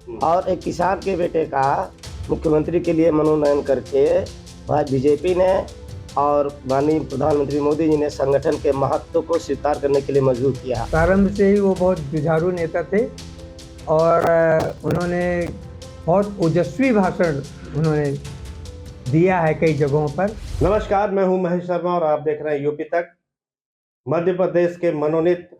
और एक किसान के बेटे का मुख्यमंत्री के लिए मनोनयन करके भाई बीजेपी ने और माननीय प्रधानमंत्री मोदी जी ने संगठन के महत्व को स्वीकार करने के लिए मजबूर किया। प्रारंभ से ही वो बहुत जुझारू नेता थे और उन्होंने बहुत ओजस्वी भाषण उन्होंने दिया है कई जगहों पर। नमस्कार, मैं हूं महेश शर्मा और आप देख रहे हैं यूपी तक। मध्य प्रदेश के मनोनीत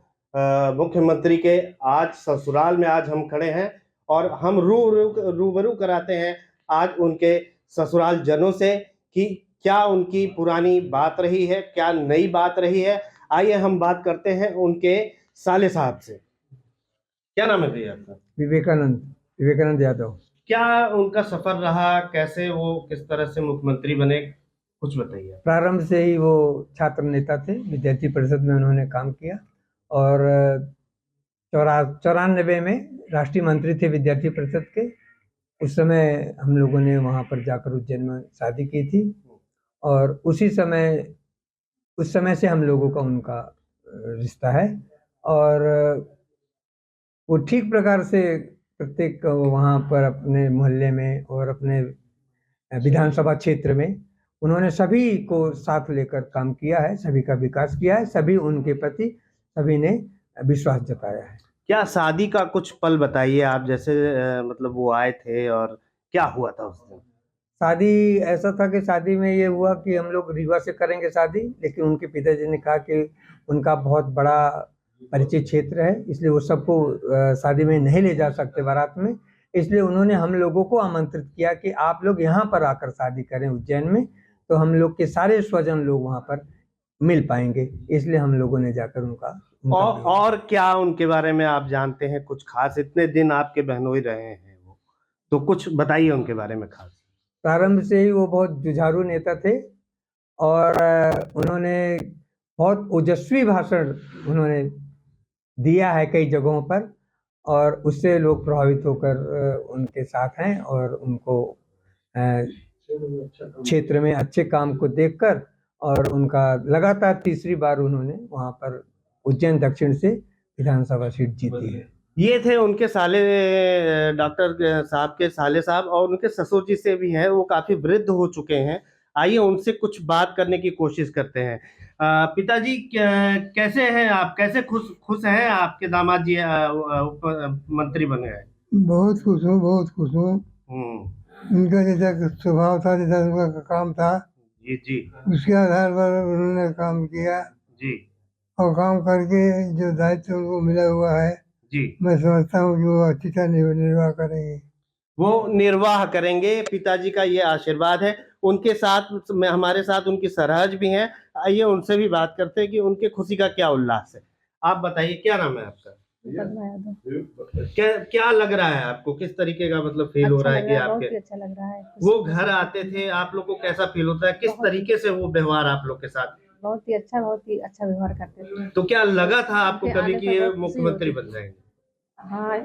मुख्यमंत्री के आज ससुराल में आज हम खड़े हैं और हम रूबरू कराते हैं आज उनके ससुराल जनों से कि क्या उनकी पुरानी बात रही है, क्या नई बात रही है। आइए हम बात करते हैं उनके साले साहब से। क्या नाम है भैया आपका? विवेकानंद यादव। क्या उनका सफर रहा, कैसे वो किस तरह से मुख्यमंत्री बने, कुछ बताइए। प्रारंभ से ही वो छात्र नेता थे, विद्यार्थी परिषद में उन्होंने काम किया और 94 में राष्ट्रीय मंत्री थे विद्यार्थी परिषद के। उस समय हम लोगों ने वहाँ पर जाकर उज्जैन में शादी की थी और उस समय से हम लोगों का उनका रिश्ता है और वो ठीक प्रकार से प्रत्येक वहाँ पर अपने मोहल्ले में और अपने विधानसभा क्षेत्र में उन्होंने सभी को साथ लेकर काम किया है, सभी का विकास किया है, सभी उनके प्रति सभी ने विश्वास जताया है। क्या शादी का कुछ पल बताइए आप, जैसे मतलब वो आए थे और क्या हुआ था उस दिन? शादी ऐसा था कि शादी में ये हुआ कि हम लोग रीवा से करेंगे शादी, लेकिन उनके पिताजी ने कहा कि उनका बहुत बड़ा परिचित क्षेत्र है, इसलिए वो सबको शादी में नहीं ले जा सकते बारात में, इसलिए उन्होंने हम लोगों को आमंत्रित किया कि आप लोग यहाँ पर आकर शादी करें उज्जैन में, तो हम लोग के सारे स्वजन लोग वहाँ पर मिल पाएंगे, इसलिए हम लोगों ने जाकर उनका और क्या उनके बारे में आप जानते हैं कुछ खास? इतने दिन आपके बहनोई रहे हैं वो, तो कुछ बताइए उनके बारे में खास। प्रारंभ से ही वो बहुत जुझारू नेता थे और उन्होंने बहुत ओजस्वी भाषण उन्होंने दिया है कई जगहों पर और उससे लोग प्रभावित होकर उनके साथ हैं और उनको क्षेत्र में अच्छे काम को देखकर और उनका लगातार तीसरी बार उन्होंने वहाँ पर उज्जैन दक्षिण से विधानसभा सीट जीती है। ये थे उनके साले डॉक्टर साहब के साले साहब और उनके ससुर जी से भी हैं, वो काफी वृद्ध हो चुके हैं। आइए उनसे कुछ बात करने की कोशिश करते हैं। पिताजी कैसे हैं आप? कैसे खुश हैं आपके दामाद जी मंत्री बन गए? बहुत खुश हूँ, बहुत खुश हूँ। उनका जैसा स्वभाव था, जैसा उनका काम था, जी जी, उसके आधार पर उन्होंने काम किया जी और काम करके जो दायित्व उनको मिला हुआ है जी, मैं समझता हूँ कि वो अच्छी तरह निर्वाह करेंगे। वो निर्वाह करेंगे, पिताजी का ये आशीर्वाद है। उनके साथ में हमारे साथ उनकी सरहज भी हैं। आइए उनसे भी बात करते हैं कि उनके खुशी का क्या उल्लास है। आप बताइए, क्या नाम है आपका? क्या लग रहा है आपको? किस तरीके का मतलब फील हो रहा है कि आपके बहुत अच्छा लग रहा है। वो घर आते थे, आप लोग को कैसा फील होता है? किस तरीके से वो व्यवहार आप लोग के साथ? बहुत ही अच्छा व्यवहार करते थे। तो क्या लगा था आपको कभी कि ये मुख्यमंत्री बन जाएंगे? हाँ,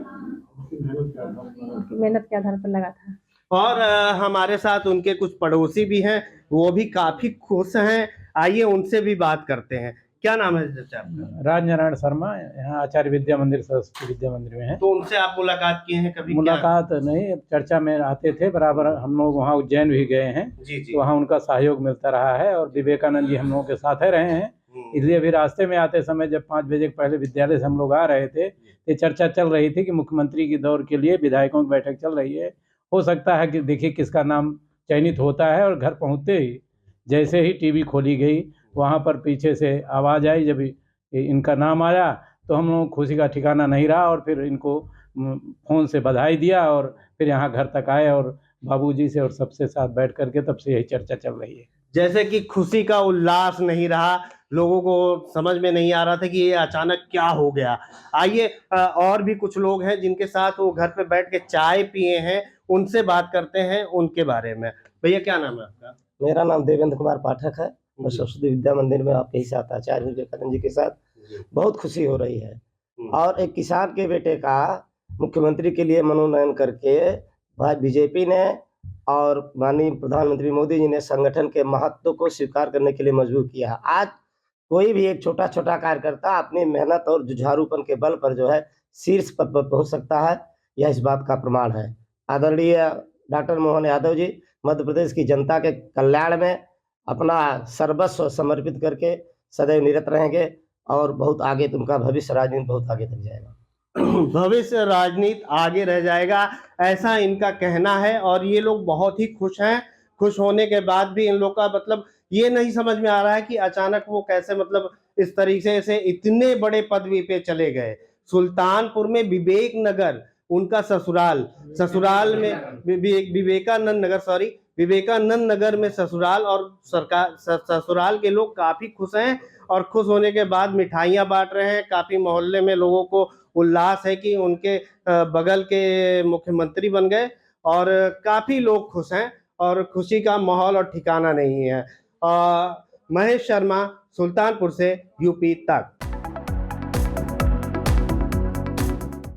मेहनत के आधार पर लगा था। और हमारे साथ उनके कुछ पड़ोसी भी हैं, वो भी काफी खुश हैं। आइए उनसे भी बात करते हैं। क्या नाम है चाचा आपका? राजनारायण शर्मा, यहाँ आचार्य विद्या मंदिर सरस्वती विद्या मंदिर में है। तो उनसे आप मुलाकात किए हैं कभी? मुलाकात नहीं, चर्चा में आते थे बराबर। हम लोग वहाँ उज्जैन भी गए हैं, जी जी, तो वहाँ उनका सहयोग मिलता रहा है और विवेकानंद जी हम लोगों के साथ रहे हैं। इसलिए भी रास्ते में आते समय जब 5 बजे पहले विद्यालय से हम लोग आ रहे थे, तो चर्चा चल रही थी कि मुख्यमंत्री की दौर के लिए विधायकों की बैठक चल रही है। हो सकता है कि देखिए किसका नाम चयनित होता है। और घर पहुँचते ही जैसे ही टीवी खोली गई, वहाँ पर पीछे से आवाज़ आई, जब इनका नाम आया तो हम लोग खुशी का ठिकाना नहीं रहा और फिर इनको फ़ोन से बधाई दिया और फिर यहाँ घर तक आए और बाबूजी से और सबसे साथ बैठ करके तब से यही चर्चा चल रही है। जैसे कि खुशी का उल्लास नहीं रहा, लोगों को समझ में नहीं आ रहा था कि ये अचानक क्या हो गया। आइए और भी कुछ लोग हैं जिनके साथ वो घर पे बैठ के चाय पिए हैं, उनसे बात करते हैं उनके बारे में। भैया क्या नाम है आपका? मेरा नाम देवेंद्र कुमार पाठक है। मैं सरस्वती विद्या मंदिर में आपके ही साथ आचार्य विवेकानंद जी के साथ बहुत खुशी हो रही है। और एक किसान के बेटे का मुख्यमंत्री के लिए मनोनयन करके भाई बीजेपी ने और माननीय प्रधानमंत्री मोदी जी ने संगठन के महत्व को स्वीकार करने के लिए मजबूर किया। आज कोई भी एक छोटा कार्यकर्ता अपनी मेहनत और जुझारूपन के बल पर जो है शीर्ष पद पर पहुंच सकता है। यह इस बात का प्रमाण है। आदरणीय डॉक्टर मोहन यादव जी मध्य प्रदेश की जनता के कल्याण में अपना सर्वस्व समर्पित करके सदैव निरत रहेंगे और बहुत आगे तुमका भविष्य राजनीति बहुत आगे तक जाएगा। भविष्य राजनीति आगे रह जाएगा, ऐसा इनका कहना है। और ये लोग बहुत ही खुश हैं। खुश होने के बाद भी इन लोग का मतलब ये नहीं समझ में आ रहा है कि अचानक वो कैसे मतलब इस तरीके से इतने बड़े पदवी पे चले गए। सुल्तानपुर में विवेक नगर उनका ससुराल में विवेकानंद नगर में ससुराल, और सरकार ससुराल के लोग काफी खुश हैं और खुश होने के बाद मिठाइयाँ बांट रहे हैं। काफी मोहल्ले में लोगों को उल्लास है कि उनके बगल के मुख्यमंत्री बन गए और काफी लोग खुश हैं और खुशी का माहौल और ठिकाना नहीं है। महेश शर्मा, सुल्तानपुर से, यूपी तक।